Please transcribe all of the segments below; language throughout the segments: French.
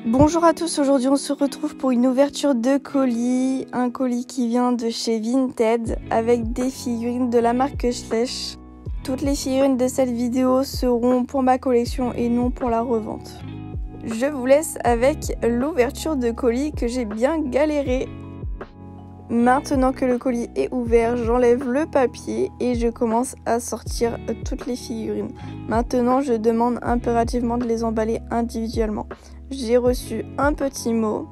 Bonjour à tous, aujourd'hui on se retrouve pour une ouverture de colis, un colis qui vient de chez Vinted avec des figurines de la marque Schleich. Toutes les figurines de cette vidéo seront pour ma collection et non pour la revente. Je vous laisse avec l'ouverture de colis que j'ai bien galéré. Maintenant que le colis est ouvert, j'enlève le papier et je commence à sortir toutes les figurines. Maintenant, je demande impérativement de les emballer individuellement. J'ai reçu un petit mot.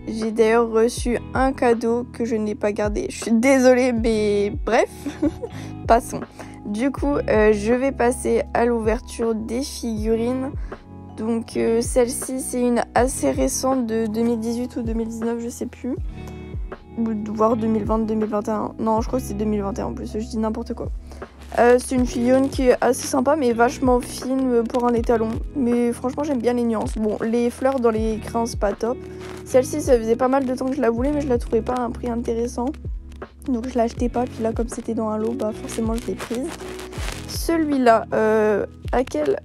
J'ai d'ailleurs reçu un cadeau que je n'ai pas gardé. Je suis désolée, mais bref, passons. Du coup, je vais passer à l'ouverture des figurines. Donc celle-ci, c'est une assez récente de 2018 ou 2019, je sais plus. Ou voire 2020, 2021. Non, je crois que c'est 2021 en plus, je dis n'importe quoi. C'est une figurine qui est assez sympa mais vachement fine pour un étalon. Mais franchement j'aime bien les nuances. Bon, les fleurs dans les crayons c'est pas top. Celle-ci ça faisait pas mal de temps que je la voulais mais je la trouvais pas à un prix intéressant. Donc je l'achetais pas, puis là comme c'était dans un lot, bah forcément je l'ai prise. Celui-là, à quel...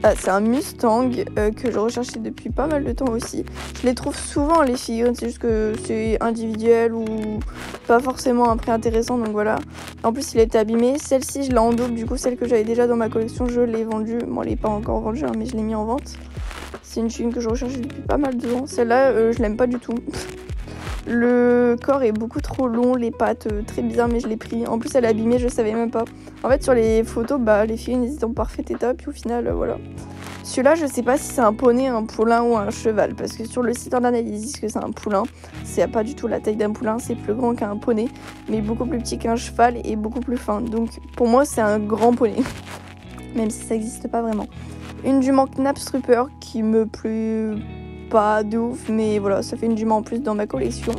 Ah, c'est un Mustang que je recherchais depuis pas mal de temps aussi. Je les trouve souvent les figurines, c'est juste que c'est individuel ou pas forcément un prix intéressant, donc voilà. En plus il était abîmé. Celle-ci je l'ai en double, du coup celle que j'avais déjà dans ma collection je l'ai vendue. Bon elle n'est pas encore vendue hein, mais je l'ai mis en vente. C'est une figurine que je recherchais depuis pas mal de temps. Celle-là je l'aime pas du tout. Le corps est beaucoup trop long, les pattes très bizarres mais je l'ai pris. En plus elle est abîmée, je savais même pas. En fait sur les photos, les figurines étaient en parfait état puis au final voilà. Celui-là je sais pas si c'est un poney, un poulain ou un cheval parce que sur le site internet ils disent que c'est un poulain. C'est pas du tout la taille d'un poulain, c'est plus grand qu'un poney mais beaucoup plus petit qu'un cheval et beaucoup plus fin. Donc pour moi c'est un grand poney. Même si ça n'existe pas vraiment. Une jument Knabstruper qui me plaît pas de ouf, mais voilà, ça fait une jument en plus dans ma collection.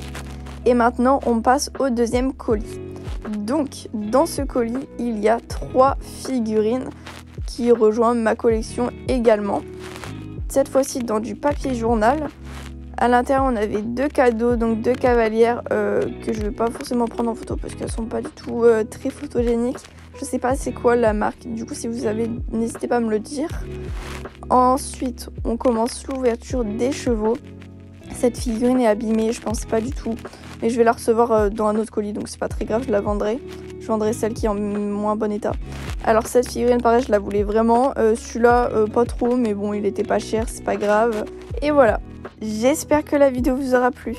Et maintenant, on passe au deuxième colis. Donc, dans ce colis, il y a 3 figurines qui rejoignent ma collection également. Cette fois-ci, dans du papier journal. À l'intérieur, on avait 2 cadeaux, donc 2 cavalières que je vais pas forcément prendre en photo parce qu'elles sont pas du tout très photogéniques. Je sais pas c'est quoi la marque, du coup si vous avez, n'hésitez pas à me le dire. Ensuite, on commence l'ouverture des chevaux. Cette figurine est abîmée, je pense pas du tout. Mais je vais la recevoir dans un autre colis, donc c'est pas très grave, je la vendrai. Je vendrai celle qui est en moins bon état. Alors cette figurine, pareil, je la voulais vraiment. Celui-là, pas trop, mais bon, il était pas cher, c'est pas grave. Et voilà, j'espère que la vidéo vous aura plu.